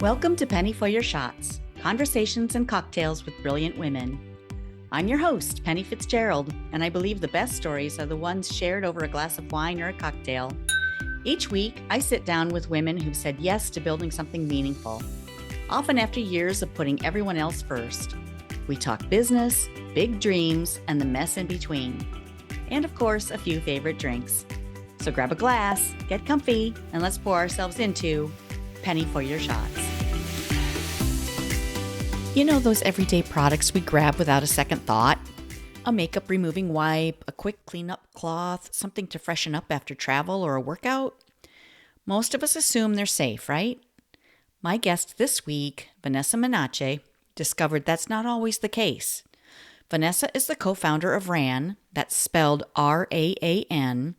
Welcome to Penny for Your Shots, conversations and cocktails with brilliant women. I'm your host, Penny Fitzgerald, and I believe the best stories are the ones shared over a glass of wine or a cocktail. Each week, I sit down with women who've said yes to building something meaningful, often after years of putting everyone else first. We talk business, big dreams, and the mess in between. And of course, a few favorite drinks. So grab a glass, get comfy, and let's pour ourselves into Penny for Your Shots. You know those everyday products we grab without a second thought? A makeup removing wipe, a quick cleanup cloth, something to freshen up after travel or a workout? Most of us assume they're safe, right? My guest this week, Vanessa Menache, discovered that's not always the case. Vanessa is the co-founder of Raan, that's spelled R-A-A-N,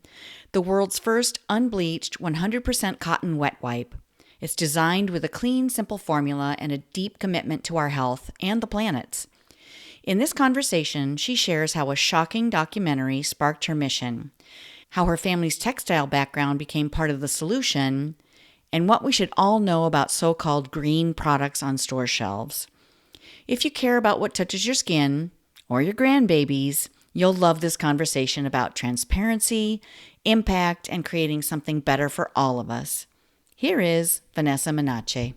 the world's first unbleached 100% cotton wet wipe. It's designed with a clean, simple formula and a deep commitment to our health and the planet's. In this conversation, she shares how a shocking documentary sparked her mission, how her family's textile background became part of the solution, and what we should all know about so-called green products on store shelves. If you care about what touches your skin or your grandbabies, you'll love this conversation about transparency, impact, and creating something better for all of us. Here is Vanessa Menache.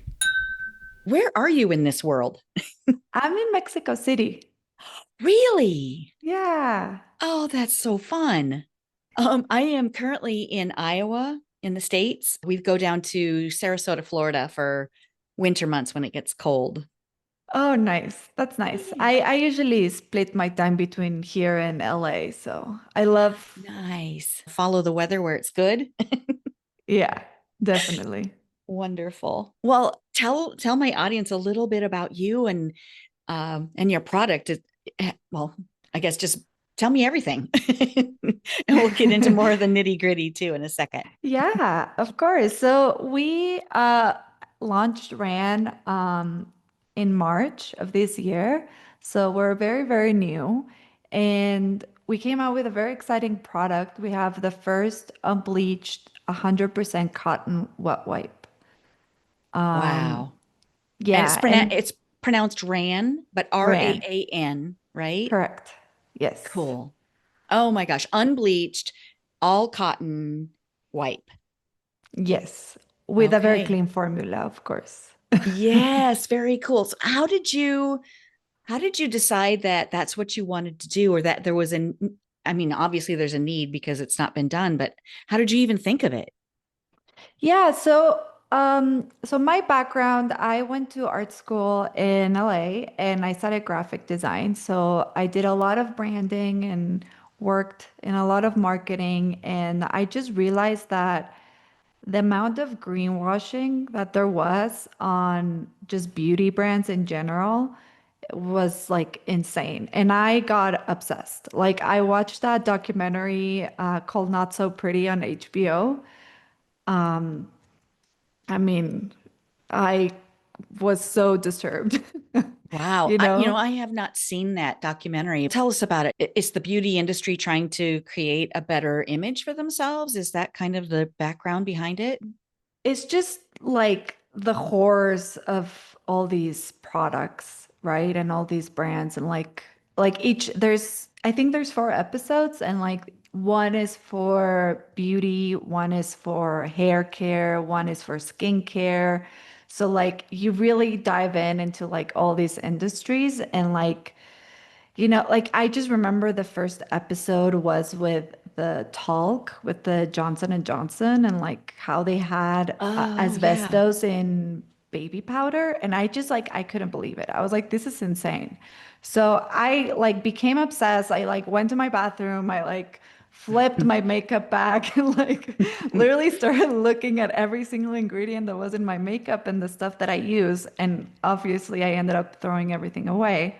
Where are you in this world? I'm in Mexico City. Really? Yeah. Oh, that's so fun. I am currently in Iowa in the States. We go down to Sarasota, Florida for winter months when it gets cold. Oh, nice. That's nice. Yeah. I usually split my time between here and LA. So I love, Nice. Follow the weather where it's good. yeah, definitely. Wonderful. Well, tell my audience a little bit about you and your product. Well, I guess just tell me everything, and we'll get into more of the nitty gritty too in a second. Yeah, of course. So we launched RAN in March of this year. So we're very, very new. And we came out with a very exciting product. We have the first unbleached 100% cotton wet wipe. Wow. And Yeah, and it's pronounced Ran, but Ran. Raan, right? Correct. Yes. Cool. Oh my gosh, unbleached, all cotton wipe. Yes. With a very Okay. clean formula, of course. Yes, very cool. So how did you decide that that's what you wanted to do or that there was I mean, obviously there's a need because it's not been done, but how did you even think of it? Yeah, so my background, I went to art school in LA and I studied graphic design. So I did a lot of branding and worked in a lot of marketing, and I just realized that the amount of greenwashing that there was on just beauty brands in general was like insane. And I got obsessed. Like I watched that documentary called Not So Pretty on HBO. I mean, I was so disturbed, Wow. you know? I have not seen that documentary. Tell us about it. Is the beauty industry trying to create a better image for themselves? Is that kind of the background behind it? It's just like the horrors of all these products, right? And all these brands and like each there's I think there's 4 episodes, and like one is for beauty, one is for hair care, one is for skincare. So like you really dive in into like all these industries, and like like I just remember the first episode was with the talc with the Johnson and Johnson, and like how they had Oh, yeah. asbestos in baby powder, and I just like I couldn't believe it. I was like, this is insane. So I like became obsessed. I like went to my bathroom. I like flipped my makeup bag and like literally started looking at every single ingredient that was in my makeup and the stuff that I use. And obviously I ended up throwing everything away.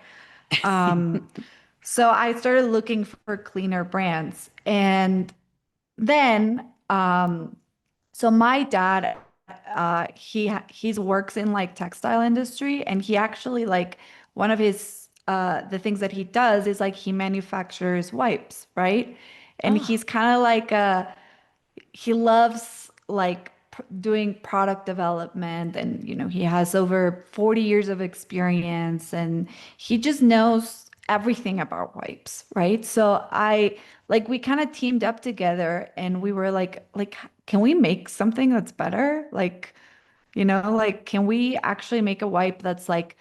So I started looking for cleaner brands. And then, so my dad, he's works in like textile industry, and he actually like one of his the things that he does is like he manufactures wipes, right? And Oh, he's kind of like he loves like doing product development, and he has over 40 years of experience, and he just knows everything about wipes, right? So I like we kind of teamed up together, and we were like, can we make something that's better? Like, can we actually make a wipe that's like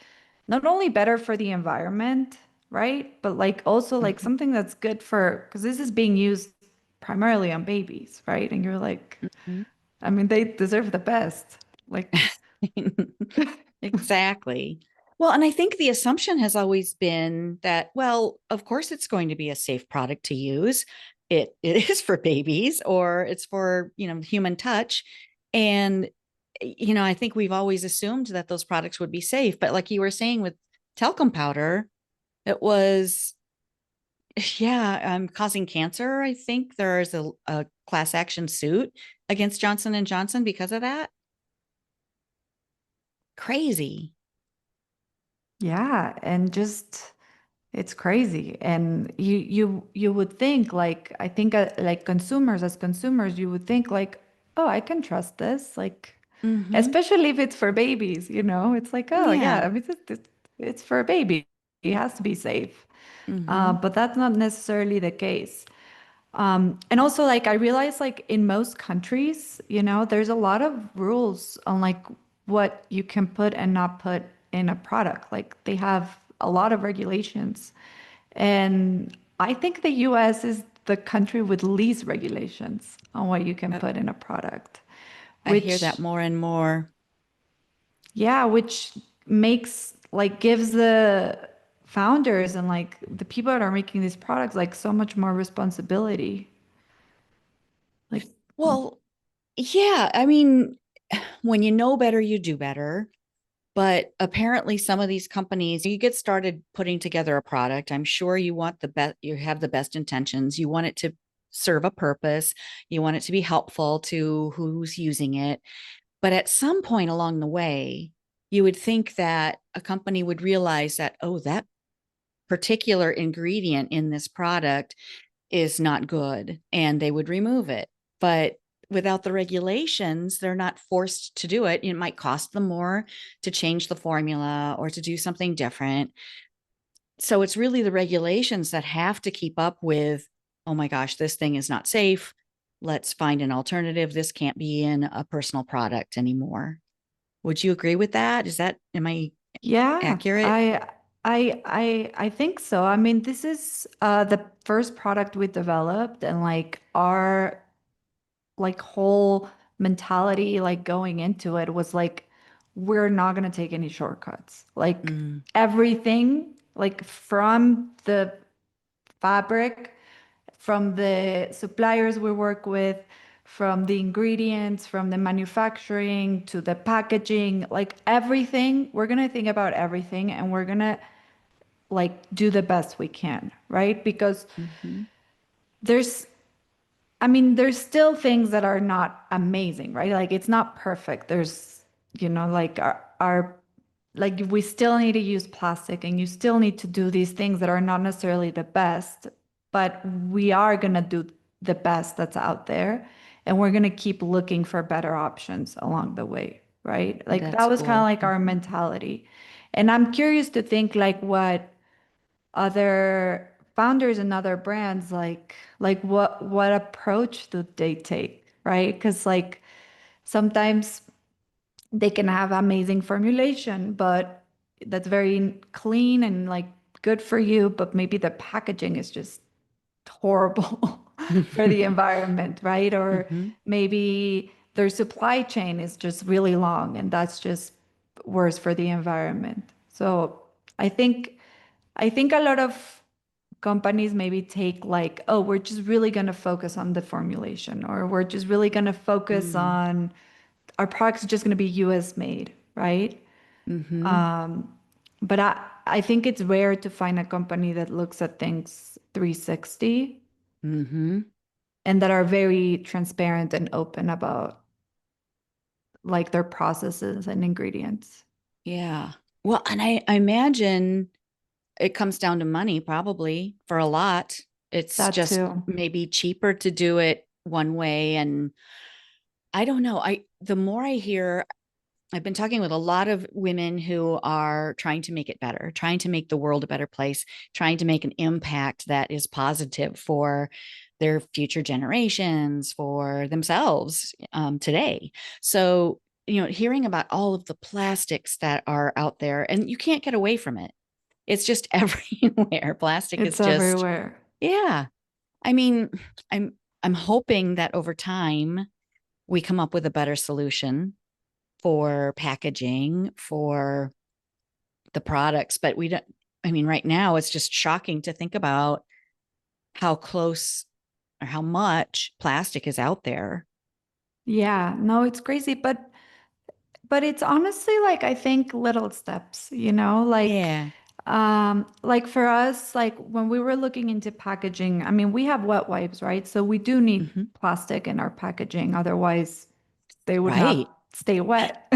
not only better for the environment, right? But like also like Mhm. something that's good for, because this is being used primarily on babies, right? And you're like, Mhm. I mean, they deserve the best. Like, Exactly. Well, and I think the assumption has always been that, well, of course it's going to be a safe product to use. It is for babies or it's for, human touch. And I think we've always assumed that those products would be safe, but like you were saying with talcum powder, it was yeah, causing cancer. I think there's a class action suit against Johnson and Johnson because of that. Crazy. yeah, and just it's crazy. And you would think like I think like consumers as consumers, you would think like, oh, I can trust this. Like, Mhm. especially if it's for babies, it's like, oh yeah, Yeah. I mean it's for a baby. It has to be safe. Mhm. But that's not necessarily the case. And also, like, I realize, like, in most countries, there's a lot of rules on, like, what you can put and not put in a product. Like, they have a lot of regulations. And I think the US is the country with least regulations on what you can Uh, put in a product, I hear that which, more and more. yeah, which makes, like, gives the founders and, like, the people that are making these products, like, so much more responsibility. Like, Well, yeah, I mean, when you know better, you do better. But apparently, some of these companies, you get started putting together a product. I'm sure you want the best, you have the best intentions. You want it to serve a purpose, you want it to be helpful to who's using it. But at some point along the way, you would think that a company would realize that, oh, that particular ingredient in this product is not good and they would remove it. But without the regulations, they're not forced to do it. It might cost them more to change the formula or to do something different. So it's really the regulations that have to keep up with, oh my gosh, this thing is not safe. Let's find an alternative. This can't be in a personal product anymore. Would you agree with that? Am I yeah, accurate? I think so. I mean, this is the first product we developed, and like our like whole mentality like going into it was like we're not going to take any shortcuts. Like Mm, everything like from the fabric, from the suppliers we work with, from the ingredients, from the manufacturing to the packaging, like everything, we're going to think about everything and we're going to like do the best we can, right? Because mhm, there's I mean, there's still things that are not amazing, right? Like it's not perfect. There's, like our like we still need to use plastic and you still need to do these things that are not necessarily the best, but we are going to do the best that's out there and we're going to keep looking for better options along the way, right? Like that that's was kind of cool. like our Mhm. mentality. And I'm curious to think like what other founders and other brands like what approach do they take, right? Because like sometimes they can have amazing formulation but that's very clean and like good for you, but maybe the packaging is just horrible for the environment, right? Or Mhm. maybe their supply chain is just really long and that's just worse for the environment. So I think a lot of companies maybe take like, oh, we're just really going to focus on the formulation, or we're just really going to focus Mm, on our products are just going to be US made, right? mhm, But I think it's rare to find a company that looks at things 360 mhm. and that are very transparent and open about like their processes and ingredients. Yeah. Well, and I imagine it comes down to money probably for a lot. It's That just too. maybe cheaper to do it one way and I don't know. The more I hear, I've been talking with a lot of women who are trying to make it better, trying to make the world a better place, trying to make an impact that is positive for their future generations, for themselves today. So, hearing about all of the plastics that are out there, and you can't get away from it. It's just everywhere. Plastic is It's just, everywhere. yeah. I mean, I'm I'm hoping that over time we come up with a better solution for packaging for the products, but we don't. I mean, right now it's just shocking to think about how close or how much plastic is out there. Yeah, no, it's crazy, but it's honestly like I think little steps, Yeah. like for us, like when we were looking into packaging, I mean, we have wet wipes, right? So we do need Hmm. plastic in our packaging, otherwise they would Right. not stay wet.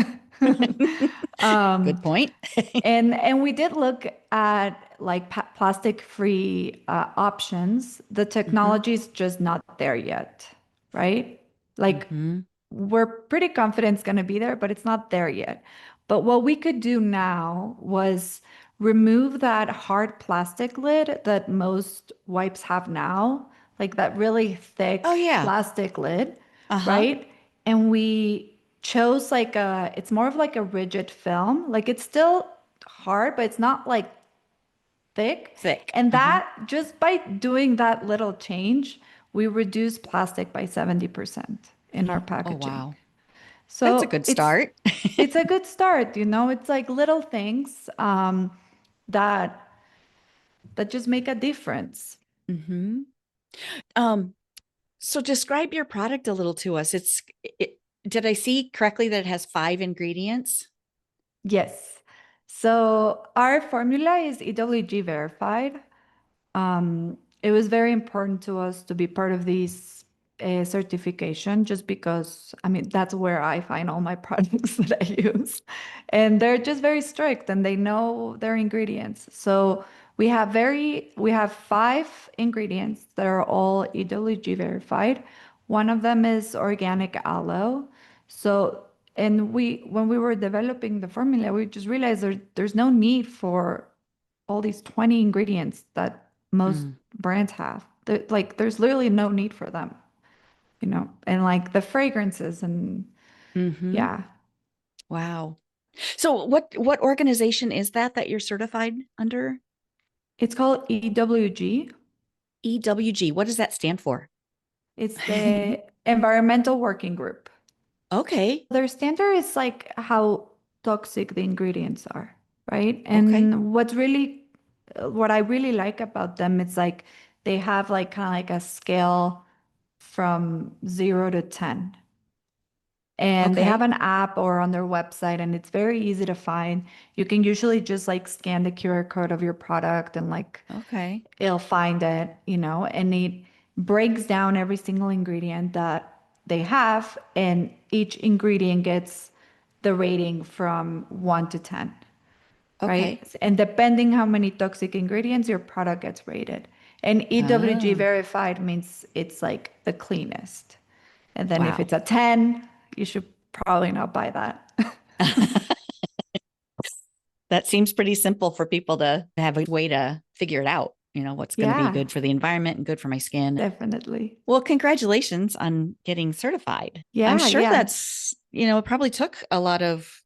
Um, Good point. and we did look at like plastic-free options. The Hmm. technology is just not there yet, right? Like Hmm. we're pretty confident it's going to be there, but it's not there yet. But what we could do now was remove that hard plastic lid that most wipes have now, like that really Oh thick yeah. plastic lid, Uh-huh. right? And we chose it's more of like a rigid film. Like it's still hard, but it's not like thick. Thick. And Uh-huh. that just by doing that little change, we reduce plastic by 70% in our Oh packaging. wow. That's a So good start. it's a good start, It's like little things that that just make a difference. Hmm. Um, so describe your product a little to us. Did I see correctly that it has 5 ingredients? Yes. So our formula is EWG verified. It was very important to us to be part of this certification just because, I mean, that's where I find all my products that I use. And they're just very strict and they know their ingredients. So we have 5 ingredients that are all EWG verified. One of them is organic aloe. So, and when we were developing the formula, we just realized there's no need for all these 20 ingredients that most Mm. brands have. Like, there's literally no need for them, and like the fragrances and Hmm. yeah, Wow. So what organization is that you're certified under? it's called EWG. EWG. What does that stand for? It's the Environmental Working Group. Okay. Their standard is like how toxic the ingredients are, right? Okay. And what I really like about them, it's like they have like kind of like a scale from 0 to 10. And they have Okay. an app or on their website, and it's very easy to find. You can usually just like scan the QR code of your product and like Okay. it'll find it, and it breaks down every single ingredient that they have, and each ingredient gets the rating from 1 to 10, right? Okay. And depending how many toxic ingredients your product gets rated. And EWG Oh, verified means it's like the cleanest. And then if wow. it's a 10, you should probably not buy that. That seems pretty simple for people to have a way to figure it out, what's going to be Yeah, good for the environment and good for my skin. definitely. Well, congratulations on getting certified. I'm Yeah, sure yeah. it probably took a lot of,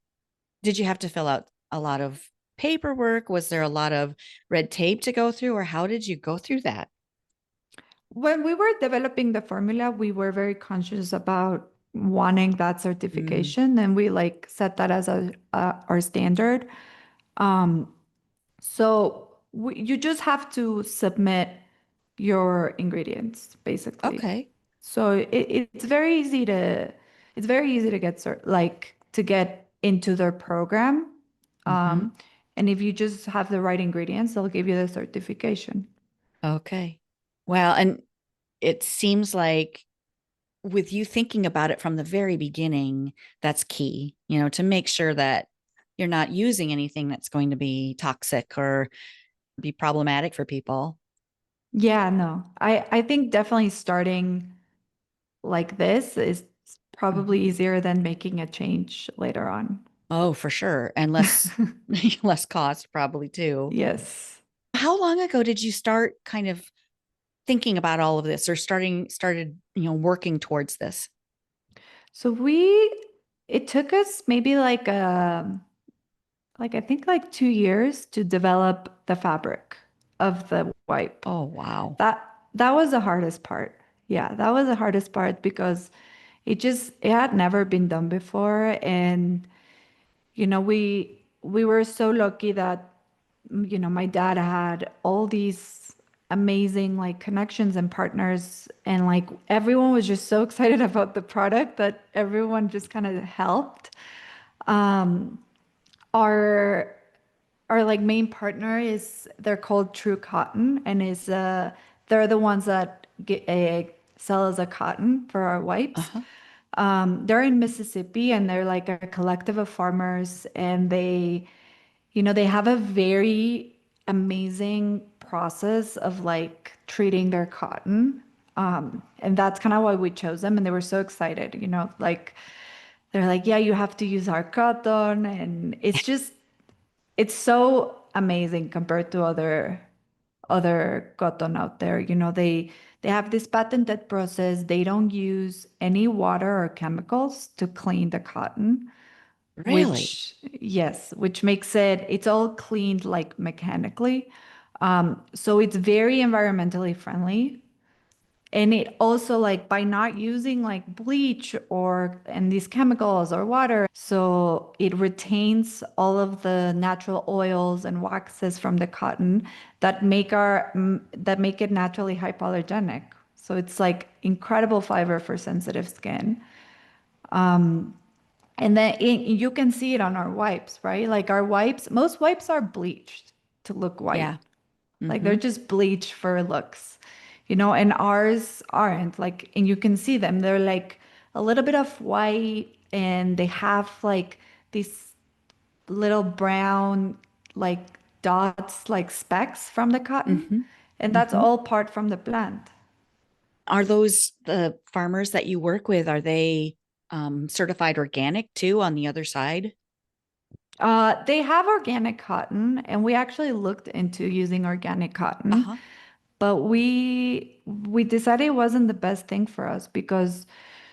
did you have to fill out a lot of paperwork? Was there a lot of red tape to go through, or how did you go through that? When we were developing the formula, we were very conscious about wanting that Mm, certification, and we like set that as our standard. Um, you just have to submit your ingredients, basically. okay. So it's very easy to get to get into their program. Hmm. Um, and if you just have the right ingredients, they'll give you the certification. Okay. Well, and it seems like with you thinking about it from the very beginning, that's key, to make sure that you're not using anything that's going to be toxic or be problematic for people. Yeah, no. I think definitely starting like this is probably Mhm. easier than making a change later on. Oh, for sure. And less less cost probably too. Yes. How long ago did you start kind of thinking about all of this or started, working towards this? So it took us maybe like I think like 2 years to develop the fabric of the wipe. Oh, wow. That that was the hardest part. Yeah, that was the hardest part because it had never been done before. And we were so lucky that my dad had all these amazing like connections and partners, and like everyone was just so excited about the product that everyone just kind of helped. Our our like main partner is they're called True Cotton, and is they're the ones that sell us a cotton for our wipes. Uh-huh. They're in Mississippi, and they're like a collective of farmers, and they have a very amazing process of like treating their cotton. And that's kind of why we chose them, and they were so excited, like they're like, yeah, you have to use our cotton, and it's so amazing compared to other cotton out there. They have this patented process. They don't use any water or chemicals to clean the cotton, Really? which makes it's all cleaned like mechanically. So it's very environmentally friendly. And it also, like, by not using like bleach or and these chemicals or water, so it retains all of the natural oils and waxes from the cotton that make it naturally hypoallergenic. So it's like incredible fiber for sensitive skin. And then you can see it on our wipes, right? Like our wipes, most wipes are bleached to look white. Yeah. Like they're Mm-hmm. just bleached for looks, and ours aren't. Like, and you can see them. They're like a little bit of white, and they have like these little brown, like dots, like specks from the cotton. Mm-hmm. And that's Mm-hmm. all part from the plant. Are those the farmers that you work with? Are they certified organic too on the other side? They have organic cotton, and we actually looked into using organic cotton, Uh-huh. but we decided it wasn't the best thing for us because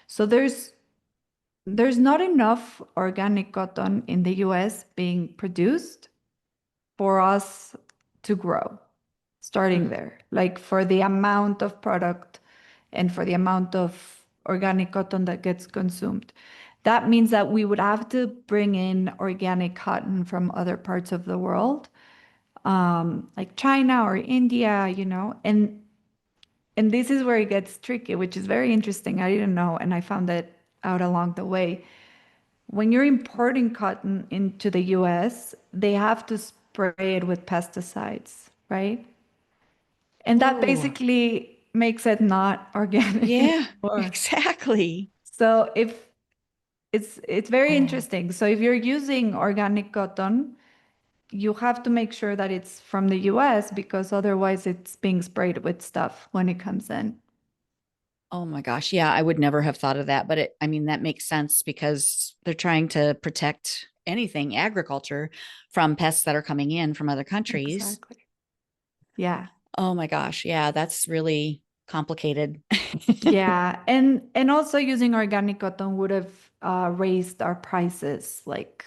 so there's not enough organic cotton in the US being produced for us to grow, starting Mm. there. Like for the amount of product and for the amount of organic cotton that gets consumed. That means that we would have to bring in organic cotton from other parts of the world, like China or India, and this is where it gets tricky, which is very interesting. I didn't know, and I found that out along the way. When you're importing cotton into the US, they have to spray it with pesticides, right? And that Oh, basically makes it not organic yeah, anymore. exactly. So if it's very Oh, interesting. So if you're using organic cotton, you have to make sure that it's from the US because otherwise it's being sprayed with stuff when it comes in. oh my gosh. Yeah, I would never have thought of that, but I mean, that makes sense because they're trying to protect anything, agriculture, from pests that are coming in from other countries. Exactly. Yeah. Oh my gosh. Yeah, that's really complicated. Yeah, and also using organic cotton would have raised our prices like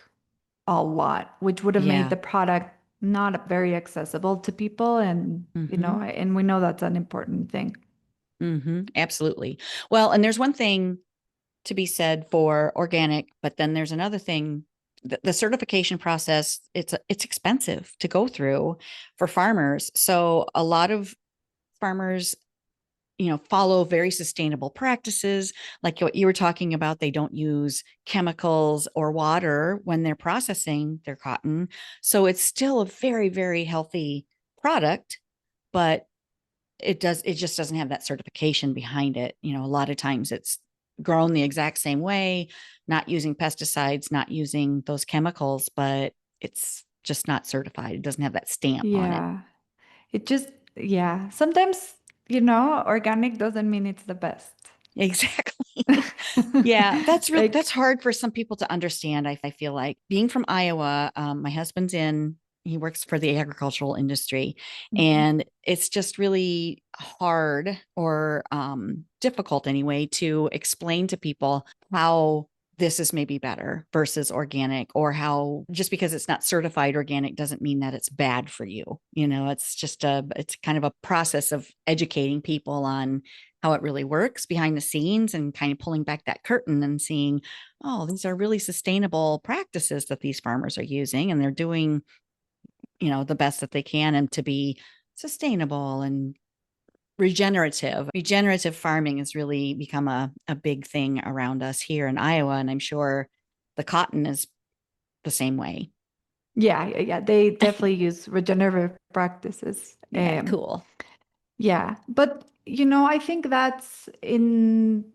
a lot, which would have made Yeah. the product not very accessible to people, and Mm-hmm. and we know that's an important thing. Mm-hmm. Absolutely. Well, and there's one thing to be said for organic, but then there's another thing. The certification process, it's expensive to go through for farmers. So a lot of farmers, follow very sustainable practices, like what you were talking about. They don't use chemicals or water when they're processing their cotton. So it's still a very, very healthy product, but it just doesn't have that certification behind it. A lot of times it's grown the exact same way, not using pesticides, not using those chemicals, but it's just not certified. It doesn't have that stamp on it. Yeah. Yeah. Sometimes, organic doesn't mean it's the best. Exactly. Yeah, Like, that's hard for some people to understand. I feel like being from Iowa, my husband's in, he works for the agricultural industry, mhm. and it's just really hard or difficult anyway to explain to people how this is maybe better versus organic, or how just because it's not certified organic doesn't mean that it's bad for you. It's kind of a process of educating people on how it really works behind the scenes and kind of pulling back that curtain and seeing, oh, these are really sustainable practices that these farmers are using, and they're doing, the best that they can and to be sustainable and regenerative. Regenerative farming has really become a big thing around us here in Iowa. And I'm sure the cotton is the same way. Yeah, yeah, yeah. They definitely use regenerative practices. Yeah, cool. Yeah, but I think that's in,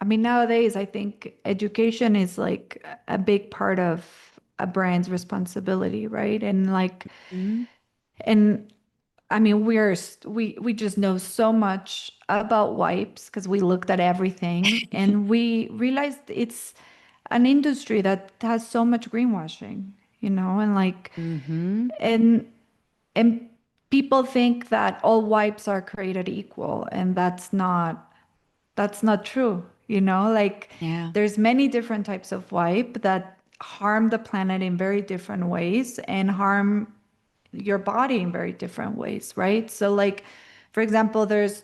I mean, nowadays, I think education is like a big part of a brand's responsibility, right? And like, Mm-hmm. and I mean, we just know so much about wipes because we looked at everything and we realized it's an industry that has so much greenwashing, and like, Mm-hmm. and and people think that all wipes are created equal, and that's not true. Like, Yeah. there's many different types of wipe that harm the planet in very different ways and harm your body in very different ways, right? So like, for example, there's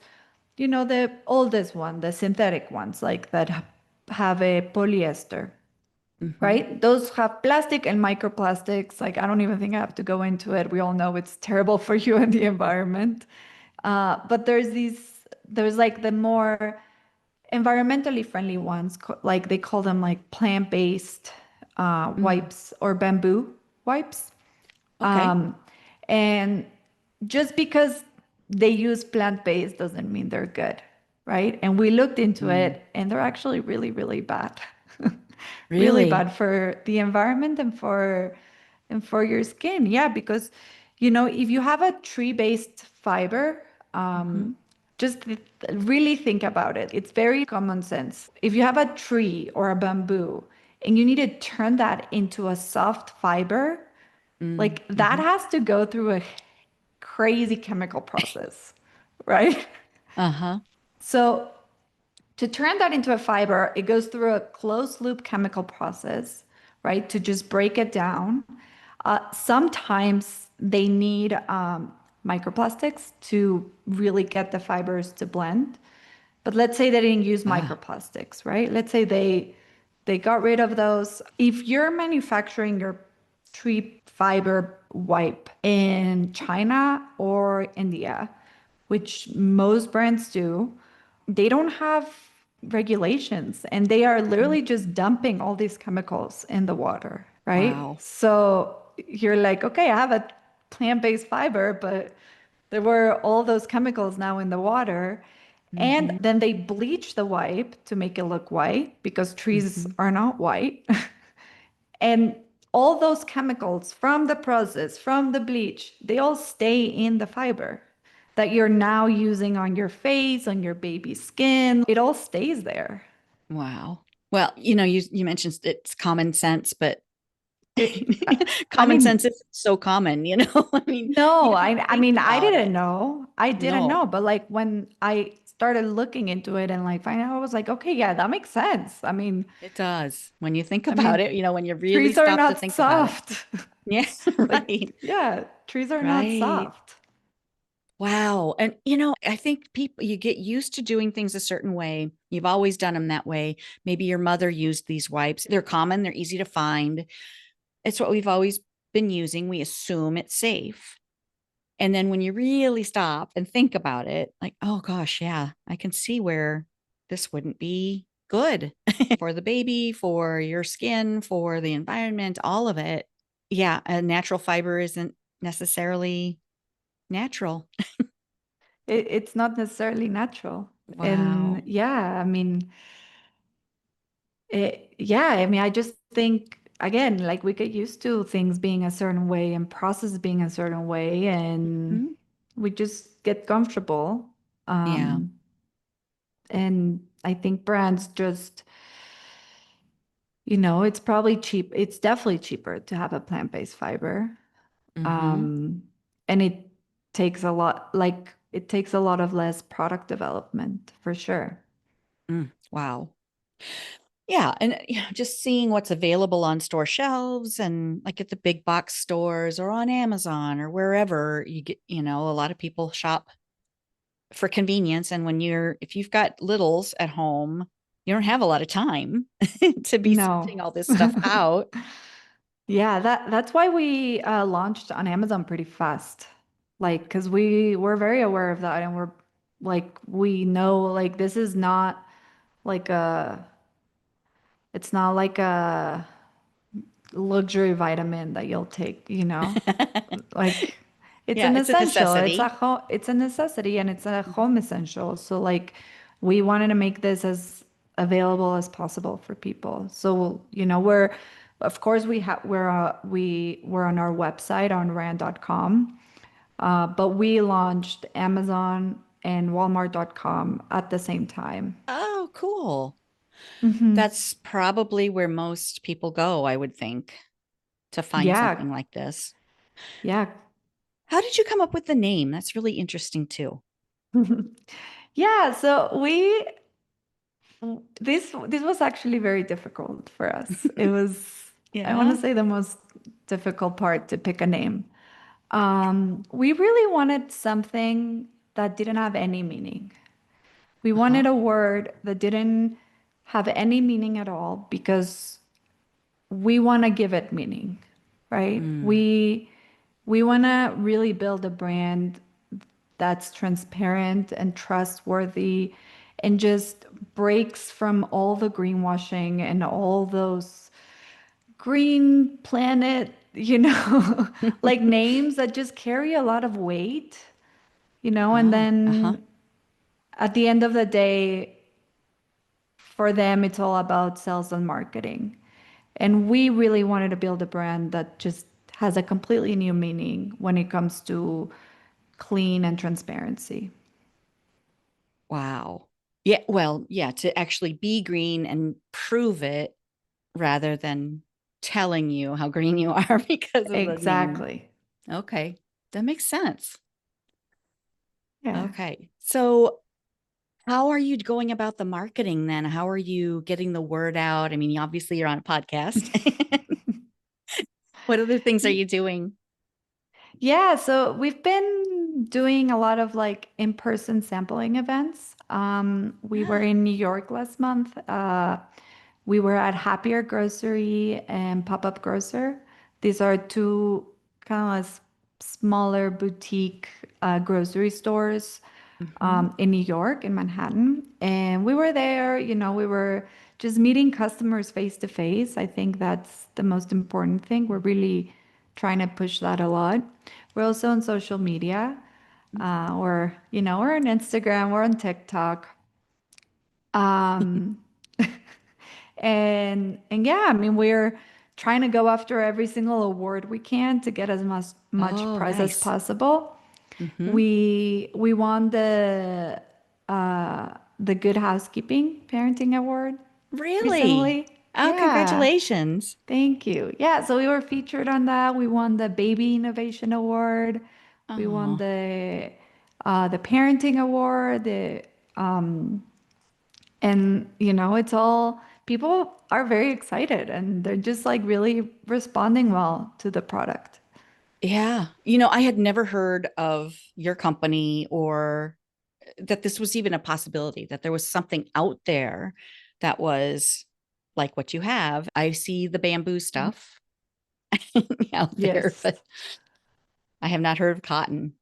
the oldest one, the synthetic ones, like that have a polyester, Mm-hmm. right? Those have plastic and microplastics. Like, I don't even think I have to go into it. We all know it's terrible for you and the environment. But there's like the more environmentally friendly ones, like they call them like plant-based Mm. wipes or bamboo wipes. Okay. And just because they use plant-based doesn't mean they're good, right? And we looked into Mm. it, and they're actually really, really bad. Really Really? bad for the environment and for your skin. Yeah, because if you have a tree-based fiber, Mm-hmm. just really think about it. It's very common sense. If you have a tree or a bamboo and you need to turn that into a soft fiber, like that Mm-hmm. has to go through a crazy chemical process, right? Uh-huh. So to turn that into a fiber, it goes through a closed loop chemical process, right? To just break it down. Sometimes they need microplastics to really get the fibers to blend. But let's say they didn't use Ah. microplastics, right? Let's say they got rid of those. If you're manufacturing your tree fiber wipe in China or India, which most brands do, they don't have regulations and they are literally just dumping all these chemicals in the water, right? Wow. So you're like, okay, I have a plant-based fiber, but there were all those chemicals now in the water. And Mm-hmm. then they bleach the wipe to make it look white because trees Mm-hmm. are not white. And all those chemicals from the process, from the bleach, they all stay in the fiber that you're now using on your face, on your baby's skin. It all stays there. Wow. Well, you mentioned it's common sense, but I common sense mean, is so common. I mean, you no, don't I think mean, I about didn't it. know. I didn't No, know. But like when I started looking into it and like finding out, I was like, okay, yeah, that makes sense. it does. When you think I about mean, it, when you really trees are stop to not think about it. soft. Yeah, Like, right. yeah, trees are not Right. soft. Wow. And I think people you get used to doing things a certain way. You've always done them that way. Maybe your mother used these wipes. They're common, they're easy to find. It's what we've always been using. We assume it's safe. And then when you really stop and think about it, like, oh gosh, yeah, I can see where this wouldn't be good for the baby, for your skin, for the environment, all of it. Yeah, a natural fiber isn't necessarily natural. It's not necessarily natural. And Wow. yeah, I mean, yeah, I mean, I just think again, like we get used to things being a certain way and process being a certain way, and Mhm. we just get comfortable. Yeah. Um, and I think brands just, it's probably cheap. It's definitely cheaper to have a plant-based fiber. Mm-hmm. Um, and it takes a lot, like it takes a lot of less product development for sure. Wow. Yeah, and just seeing what's available on store shelves and like at the big box stores or on Amazon or wherever you get, a lot of people shop for convenience. And if you've got littles at home, you don't have a lot of time to be No. sorting all this stuff out. Yeah, that's why we launched on Amazon pretty fast. Like, because we were very aware of that and we're like, we know like this is not like it's not like a luxury vitamin that you'll take, like it's Yeah, an it's a essential. necessity. It's a necessity and it's a home essential. So like we wanted to make this as available as possible for people. So, we're of course we were on our website on rand.com. But we launched Amazon and Walmart.com at the same time. Oh, cool. Hmm. That's probably where most people go, I would think, to find Yeah. something like this. Yeah. How did you come up with the name? That's really interesting too. Yeah, so we this was actually very difficult for us. It was, I want to Yeah. say, the most difficult part to pick a name. We really wanted something that didn't have any meaning. We Uh-huh. wanted a word that didn't have any meaning at all because we want to give it meaning, right? Mm. We want to really build a brand that's transparent and trustworthy and just breaks from all the greenwashing and all those green planet, like names that just carry a lot of weight, and Oh, uh-huh. then at the end of the day, for them, it's all about sales and marketing. And we really wanted to build a brand that just has a completely new meaning when it comes to clean and transparency. Wow. Yeah, well, yeah, to actually be green and prove it rather than telling you how green you are because of the name. Exactly. Okay, that makes sense. Yeah. Okay. So, how are you going about the marketing then? How are you getting the word out? I mean, obviously you're on a podcast. What other things are you doing? Yeah, so we've been doing a lot of like in-person sampling events. We were in New York last month. We were at Happier Grocery and Pop-Up Grocer. These are two kind of smaller boutique grocery stores Hmm. in New York, in Manhattan. And we were there, we were just meeting customers face to face. I think that's the most important thing. We're really trying to push that a lot. We're also on social media. We're on Instagram, we're on TikTok. Um, and yeah, I mean, we're trying to go after every single award we can to get as much Oh, prize as nice. possible. Hmm. We won the Good Housekeeping Parenting Award Really? recently. Oh, Yeah, congratulations. thank you. Yeah, so we were featured on that. We won the Baby Innovation Award. We won Oh, the Parenting Award. And it's all people are very excited and they're just like really responding well to the product. yeah. I had never heard of your company or that this was even a possibility, that there was something out there that was like what you have. I see the bamboo stuff out there, Yes. but I have not heard of cotton.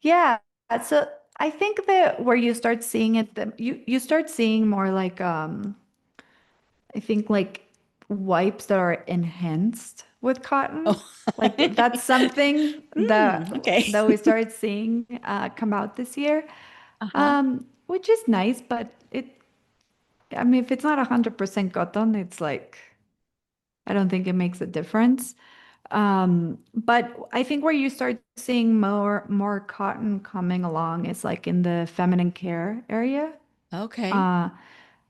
Yeah. So I think that where you start seeing it, you start seeing more like I think like wipes that are enhanced with cotton. Oh, Like that's something okay. that we started seeing come out this year, Uh-huh. which is nice. But I mean, if it's not 100% cotton, it's like I don't think it makes a difference. But I think where you start seeing more cotton coming along is like in the feminine care area. Okay. Uh,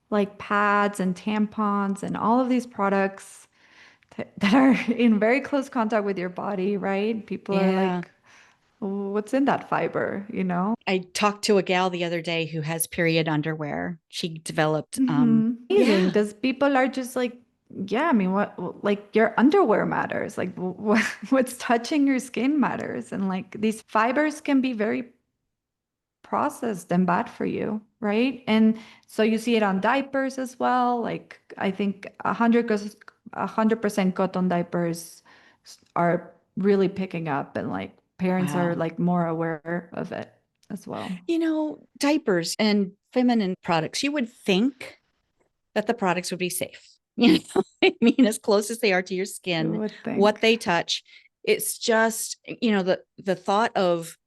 like pads and tampons and all of these products that are in very close contact with your body, right? People are Yeah. like, what's in that fiber, you know? I talked to a gal the other day who has period underwear. She developed, Amazing. yeah. Because people are just like, yeah, I mean, what, like your underwear matters. Like, what's touching your skin matters. And like these fibers can be very processed and bad for you, right? And so you see it on diapers as well. Like I think 100% cotton diapers are really picking up, and like parents are Wow. like more aware of it as well. Diapers and feminine products, you would think that the products would be safe. I mean, as close as they are to your You skin, would what think. they touch, it's just, the thought of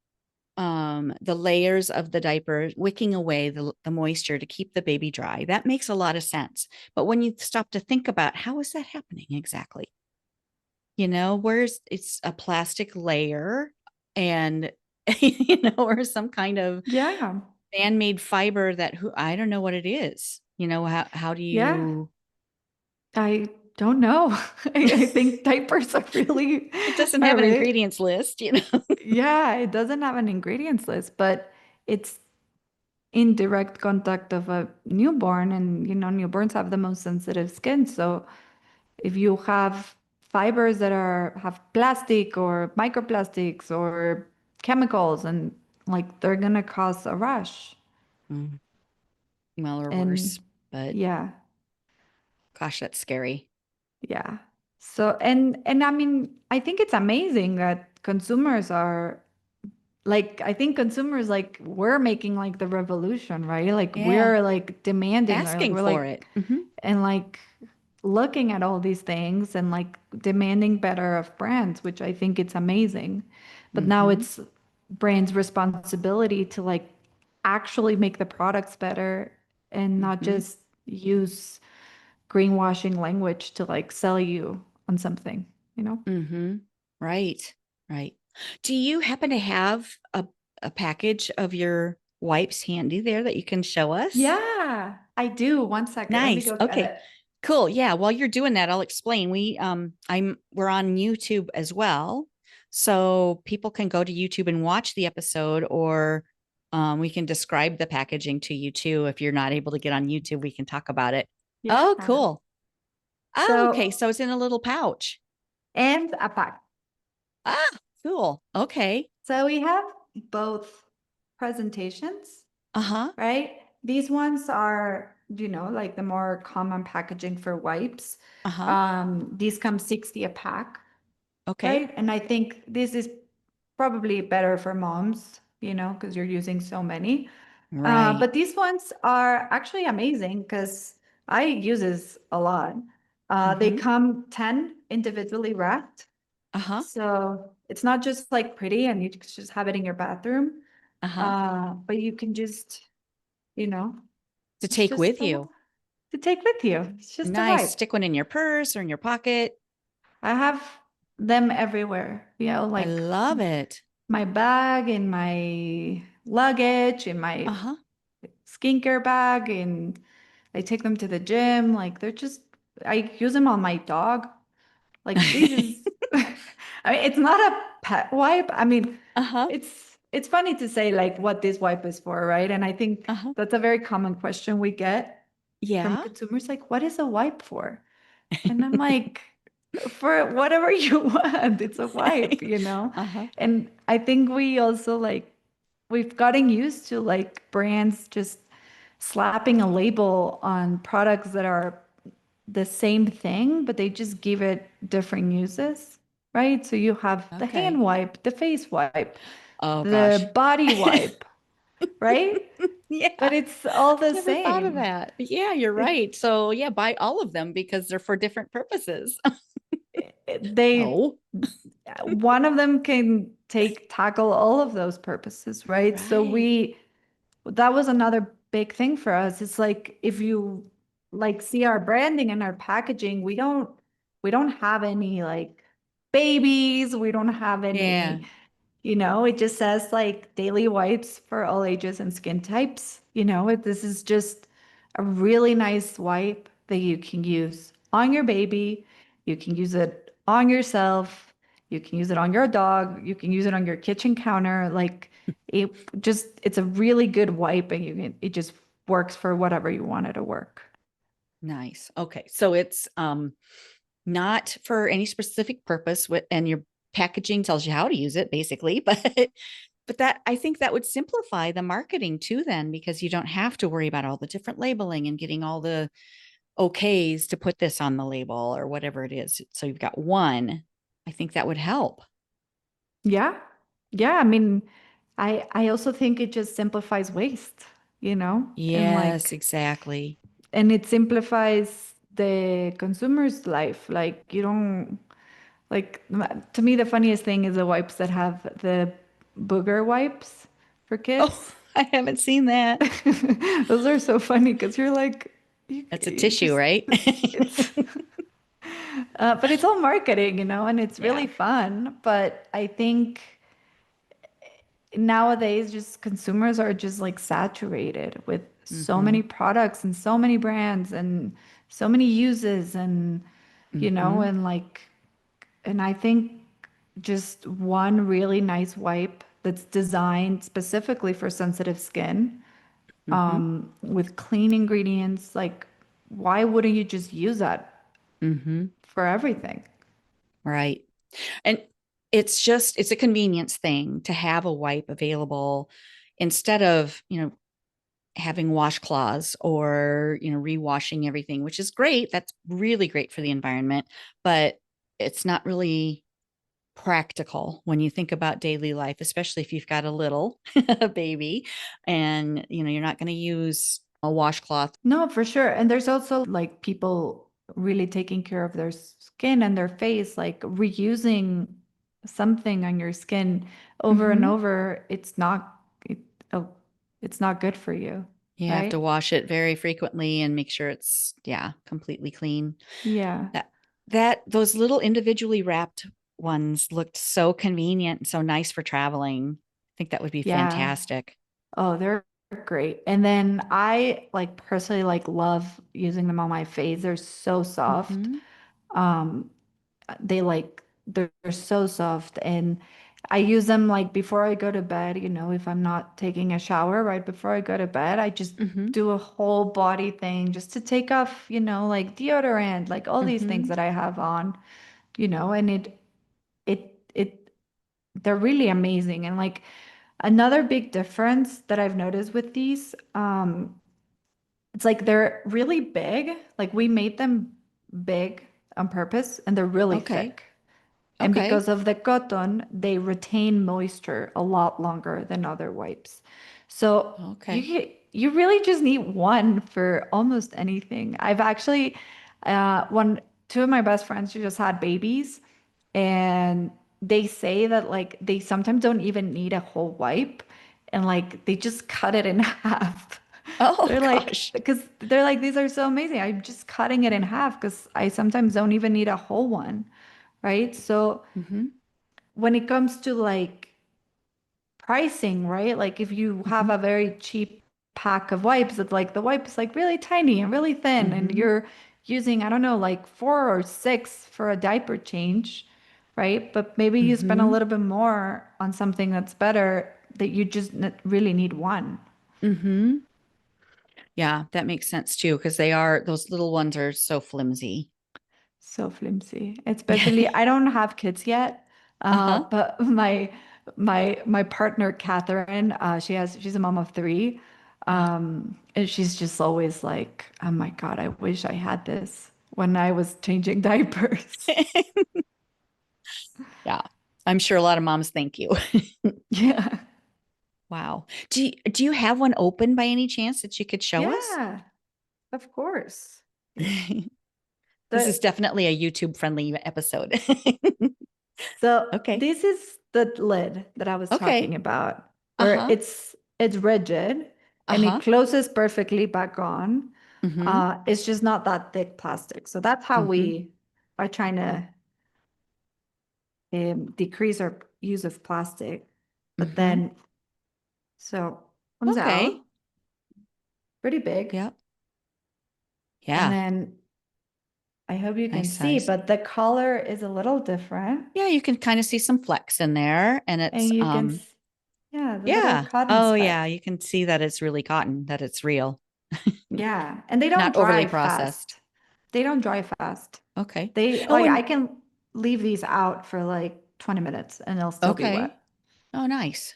the layers of the diaper wicking away the moisture to keep the baby dry. That makes a lot of sense. But when you stop to think about how is that happening exactly? Where's it's a plastic layer and or some kind of Yeah. man-made fiber that who I don't know what it is. How do Yeah. you I don't know. I think diapers are really it doesn't are have an really ingredients list. yeah, it doesn't have an ingredients list, but it's in direct contact of a newborn, and newborns have the most sensitive skin. So if you have fibers that are have plastic or microplastics or chemicals, and like they're gonna cause a rash. Mm, well, or And worse, but yeah, gosh, that's scary. yeah. So and I mean, I think it's amazing that consumers are like, I think consumers, like, we're making like the revolution, right? Like Yeah, we're like demanding, or like asking we're for like it. and like looking at all these things and like demanding better of brands, which I think it's amazing. But now Hmm. it's brands' responsibility to like actually make the products better and not Hmm. just use greenwashing language to like sell you on something, you know? Hmm. Right, right. Do you happen to have a package of your wipes handy there that you can show us? Yeah, I do. One second. Let me Nice. go get Okay. it. Cool. Yeah, while you're doing that, I'll explain. We're on YouTube as well. So people can go to YouTube and watch the episode, or we can describe the packaging to you too. If you're not able to get on YouTube, we can talk about it. Oh, Yeah. cool. Oh, okay. So, So it's in a little pouch. and a pack. Ah, cool. Okay. So we have both presentations, Uh-huh. right? These ones are, like the more common packaging for wipes. Uh-huh. These come 60 a pack, Okay. right? And I think this is probably better for moms, because you're using so many. Right. But these ones are actually amazing because I use this a lot. They Mm-hmm. come 10 individually wrapped. Uh-huh. So it's not just like pretty and you just have it in your bathroom. Uh-huh. But you can just, you know, To it's take just with you. to take with you. It's just a Nice. wipe. Stick one in your purse or in your pocket. I have them everywhere, I like love it. my bag, in my luggage, in my Uh-huh. skincare bag, and I take them to the gym. Like they're just, I use them on my dog. Like this is, I mean, it's not a pet wipe. I mean, Uh-huh. it's funny to say like what this wipe is for, right? And I think Uh-huh. that's a very common question we get from Yeah. consumers, like, what is a wipe for? And I'm like, for whatever you want, it's a wipe. Uh-huh. And I think we also like, we've gotten used to like brands just slapping a label on products that are the same thing, but they just give it different uses, right? So you have the hand Okay. wipe, the face wipe, Oh gosh. the body wipe, right? Yeah. But it's all the Never thought of same. that. But yeah, you're It, right. So yeah, buy all of them because they're for different purposes. they No. one of them can tackle all of those purposes, right? So Right. that was another big thing for us. It's like if you like see our branding and our packaging, we don't have any like babies, we don't have Yeah. any, It just says like daily wipes for all ages and skin types. This is just a really nice wipe that you can use on your baby. You can use it on yourself. You can use it on your dog. You can use it on your kitchen counter. Like it's a really good wipe and it just works for whatever you want it to work. Nice. Okay. So it's not for any specific purpose and your packaging tells you how to use it basically, but that I think that would simplify the marketing too then because you don't have to worry about all the different labeling and getting all the okays to put this on the label or whatever it is. So you've got one. I think that would help. Yeah. Yeah. I mean, I also think it just simplifies waste, and Yes, exactly. it simplifies the consumer's life. Like you don't like to me the funniest thing is the wipes that have the booger wipes for Oh, kids. I haven't seen that. Those are so funny because you're like That's a you tissue, just right? it's but it's all marketing, and it's Yeah. really fun. But I think nowadays just consumers are just like saturated with so Mm-hmm. many products and so many brands and so many uses and Mm-hmm. and like and I think just one really nice wipe that's designed specifically for sensitive skin Mm-hmm. with clean ingredients, like why wouldn't you just use that Mm-hmm. for everything? Right. And it's a convenience thing to have a wipe available instead of, having washcloths or, rewashing everything, which is great. That's really great for the environment, but it's not really practical when you think about daily life, especially if you've got a little baby and, you're not going to use a washcloth. No, for sure. And there's also like people really taking care of their skin and their face, like reusing something on your skin over and Mm-hmm. over. Oh, it's not good for you, You have to right? wash it very frequently and make sure it's, yeah, completely clean. Yeah. That those little individually wrapped ones looked so convenient and so nice for traveling. I think that would be Yeah. fantastic. Oh, they're great. And then I like personally like love using them on my face. They're so soft. Mm-hmm. Um, they're so soft and I use them like before I go to bed, if I'm not taking a shower right before I go to bed, I just Mm-hmm. do a whole body thing just to take off, like deodorant, like all these things Mm-hmm. that I have on, and it they're really amazing. And like another big difference that I've noticed with these, it's like they're really big. Like we made them big on purpose and they're really Okay. thick. And Okay. because of the cotton, they retain moisture a lot longer than other wipes. So Okay. you really just need one for almost anything. I've actually one two of my best friends who just had babies, and they say that like they sometimes don't even need a whole wipe, and like they just cut it in half. Oh They're like, gosh. because they're like, these are so amazing. I'm just cutting it in half because I sometimes don't even need a whole one, right? So Mm-hmm. when it comes to like pricing, right? Like if you have Mm-hmm. a very cheap pack of wipes, it's like the wipe is like really tiny and really thin, and Mm-hmm. you're using, I don't know, like 4 or 6 for a diaper change, right? But maybe you spend a Mm-hmm. little bit more on something that's better that you just really need one. Mm-hmm. Yeah, that makes sense too, because those little ones are so flimsy. So flimsy. Especially, I don't have kids yet, Uh-huh. but my partner Catherine, she's a mom of three, Uh, and she's just always like, "Oh my God, I wish I had this when I was changing diapers." yeah. I'm sure a lot of moms thank you. Yeah, Wow. Do you have one open by any chance that you could show us? yeah, of course. Here, This is the definitely a YouTube friendly episode. so Okay. this is the lid that I was talking Okay. about, where Uh-huh. it's rigid and it Uh-huh. closes perfectly back on. Mm-hmm. It's just not that thick plastic. So that's how Mm-hmm. we are trying to decrease our use of plastic. But Mm-hmm. then, so comes Okay. out pretty big. Yep. And Yeah. then I hope you can Nice see, size. but the color is a little different. Yeah, you can kind of see some flecks in there, and And it's you can, yeah, the little yeah. cotton Oh yeah, specks. you can see that it's really cotton, that it's real. Yeah. And they don't Not overly dry processed. fast. They don't dry fast. Okay. They, Oh, like, I and can leave these out for like 20 minutes and they'll still be wet. okay. Oh, nice.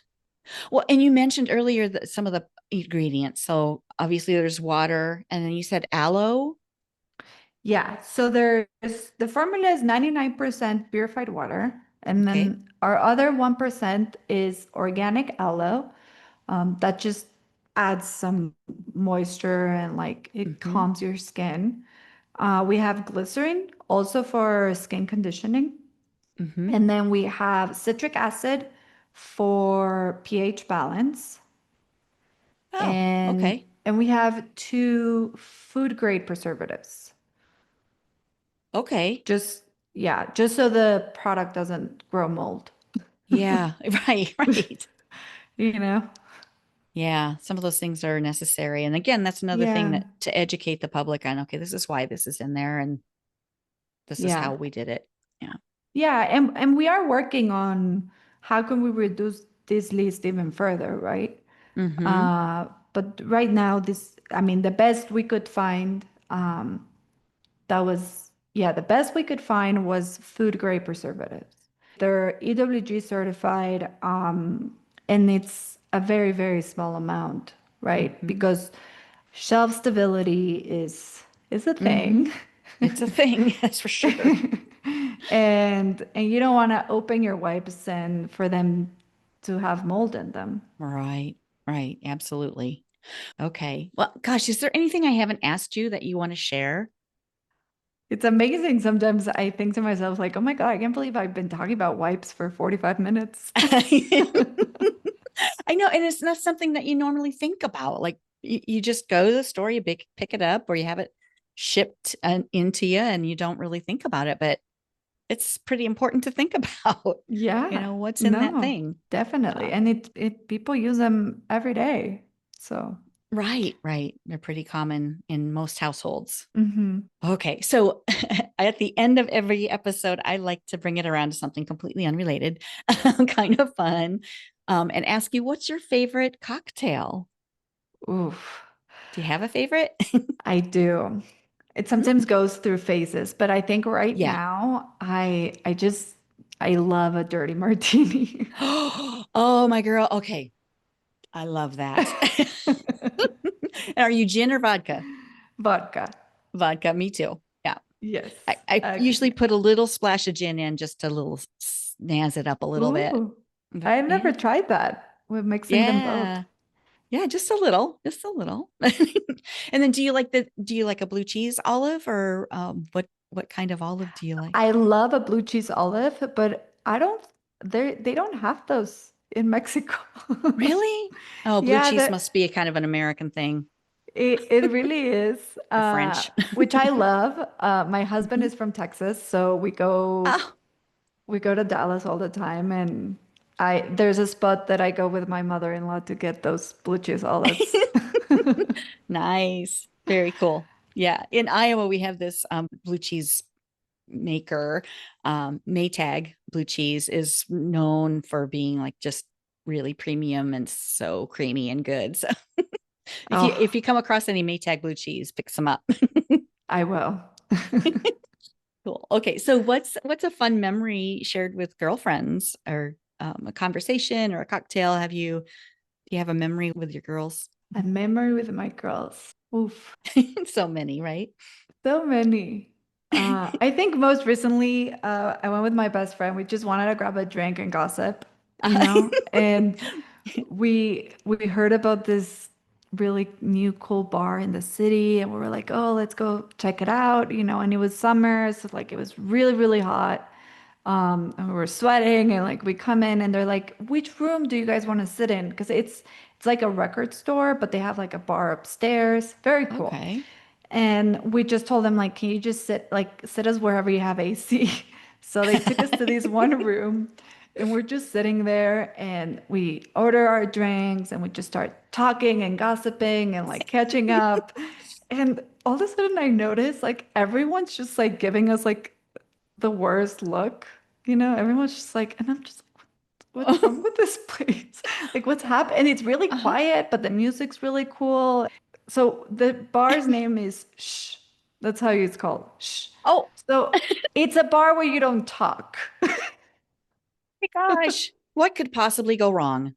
Well, and you mentioned earlier that some of the ingredients. So obviously there's water, and then you said aloe. Yeah, so there's the formula is 99% purified water, and Okay. then our other 1% is organic aloe. That just adds some moisture and like it Mm-hmm. calms your skin. We have glycerin also for skin conditioning, Mm-hmm. and then we have citric acid for pH balance, Oh, okay. and we have two food grade preservatives. Okay. Just, yeah, just so the product doesn't grow mold, Yeah. Right. Right. you know? Yeah. Some of those things are necessary. And again, that's another thing Yeah. that to educate the public on, okay, this is why this is in there and this is Yeah. how we did it. Yeah. Yeah. And we are working on how can we reduce this list even further, right? Mm-hmm. Uh, but right now, this, I mean, the best we could find, that was, yeah, the best we could find was food grade preservatives. They're EWG certified, and it's a very, very small amount, right? Mm-hmm. Because shelf stability is a Mm-hmm. thing. It's a thing, that's for sure. And you don't want to open your wipes and for them to have mold in them. Right. Right. Absolutely. Okay. Well, gosh, is there anything I haven't asked you that you want to share? It's amazing. Sometimes I think to myself, like, oh my God, I can't believe I've been talking about wipes for 45 minutes. I know, and it's not something that you normally think about. Like you just go to the store, you pick it up, or you have it shipped into you, and you don't really think about it. But it's pretty important to think about. Yeah, What's in that no, thing. definitely. And it people use them every day. So, Right, right. They're pretty common in most households. mhm. Okay, so at the end of every episode, I like to bring it around to something completely unrelated, kind of fun, and ask you, what's your favorite cocktail? Oof, Do you have a favorite? I do. It sometimes Mm, goes through phases, but I think right yeah. now I love a dirty martini. Oh, my girl. Okay. I love that. Are you gin or vodka? Vodka. Vodka. Me too. Yeah. Yes. I usually put a little splash of gin in just to little snazz it up a little bit. Ooh, But I've never yeah. tried that. We're mixing them both. Yeah. Yeah, just a little. And then do you like a blue cheese olive or what kind of olive do you like? I love a blue cheese olive, but I don't they don't have those in Mexico. Really? Oh, blue Yeah, cheese that must be a kind of an American thing it really is. or French. Which I love. My husband Mhm. is from Texas, so Oh. we go to Dallas all the time, and I there's a spot that I go with my mother-in-law to get those blue cheese olives. Nice. Very cool. Yeah. In Iowa, we have this blue cheese maker. Maytag blue cheese is known for being like just really premium and so creamy and good. So if Oh, you come across any Maytag blue cheese, pick some up. I will. Cool. Okay. So what's a fun memory shared with girlfriends or a conversation or a cocktail? Do you have a memory with your girls? A memory with my girls. Oof. So many, right? So many. I think most recently, I went with my best friend. We just wanted to grab a drink and gossip, you Uh, know? And we heard about this really new cool bar in the city, and we were like, oh, let's go check it out, you know? And it was summer, so like it was really, really hot. And we were sweating, and like we come in and they're like, which room do you guys want to sit in? Because it's like a record store, but they have like a bar upstairs. Very cool. okay. And we just told them like, can you just sit us wherever you have AC? So they took us to this one room, And we're just sitting there and we order our drinks and we just start talking and gossiping and like catching up. And all of a sudden I notice like everyone's just like giving us like the worst look, everyone's just like, and I'm just what's wrong with this place? Like, what's happened? And it's really Uh-huh. quiet, but the music's really cool. So the bar's name is Shh. That's how it's called. Shh. Oh So it's a bar where you don't talk. my gosh. What could possibly go wrong?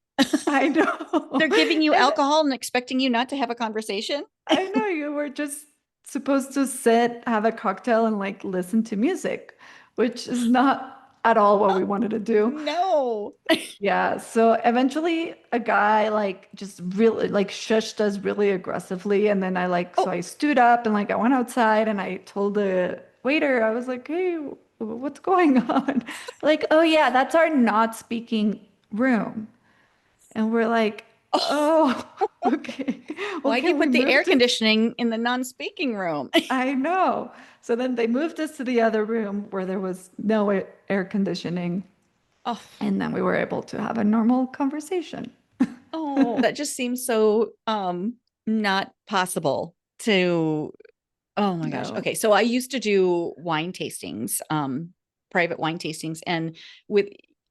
I know. They're giving you And alcohol and expecting you not to have a conversation? I know you were just supposed to sit, have a cocktail, and like listen to music, which is not at all what we wanted to do. No. Yeah, so eventually a guy like just really like shushed us really aggressively and then Oh, I stood up and like I went outside and I told the waiter, I was like, "Hey, what's going on?" Like, "Oh yeah, that's our not speaking room." And we're like, oh. "Oh, okay. Well, Why do you can we put the move air to?" conditioning in the non-speaking room? I know. So then they moved us to the other room where there was no air conditioning Oh, and then we were able to have a normal conversation. oh, that just seems so not possible to. Oh my gosh. No. Okay, so I used to do wine tastings, private wine tastings, and with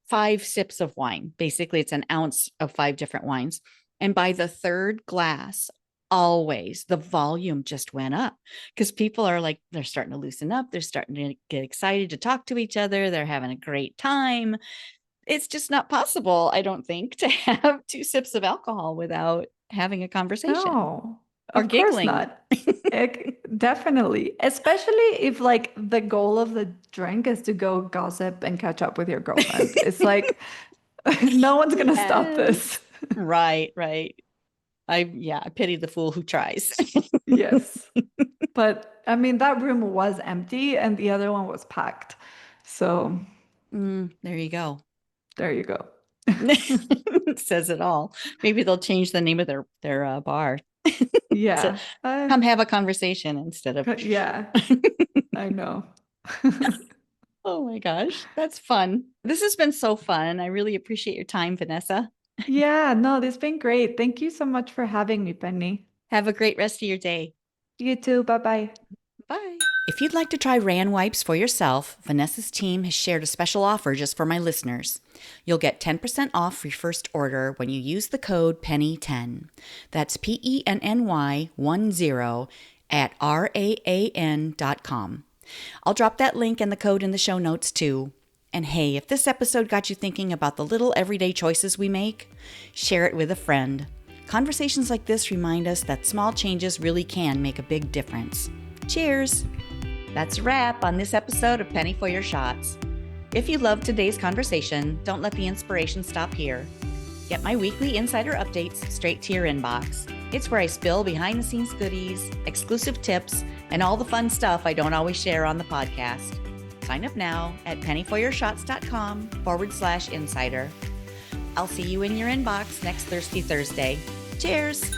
5 sips of wine, basically it's an ounce of 5 different wines. And by the third glass, always the volume just went up because people are like, they're starting to loosen up. They're starting to get excited to talk to each other. They're having a great time. It's just not possible, I don't think, to have 2 sips of alcohol without having a conversation No, or of course giggling. not. Definitely. Especially if like the goal of the drink is to go gossip and catch up with your girlfriend. It's like no one's gonna stop Yes. this. Right, right. I pity the fool who tries. Yes. But I mean that room was empty and the other one was packed. So There you go. there you go. Says it all. Maybe they'll change the name of their bar to Yeah. come have a conversation instead of. Yeah, I know. Oh my gosh, that's fun. This has been so fun. I really appreciate your time, Vanessa. Yeah, no, this has been great. Thank you so much for having me, Penny. Have a great rest of your day. You too. Bye-bye. Bye. If you'd like to try Raan wipes for yourself, Vanessa's team has shared a special offer just for my listeners. You'll get 10% off your first order when you use the code PENNY10. That's PENNY10 at RAAN.com. I'll drop that link and the code in the show notes too. And hey, if this episode got you thinking about the little everyday choices we make, share it with a friend. Conversations like this remind us that small changes really can make a big difference. Cheers! That's a wrap on this episode of Penny for Your Shots. If you loved today's conversation, don't let the inspiration stop here. Get my weekly insider updates straight to your inbox. It's where I spill behind the scenes goodies, exclusive tips, and all the fun stuff I don't always share on the podcast. Sign up now at pennyforyourshots.com/insider. I'll see you in your inbox next Thirsty Thursday. Cheers!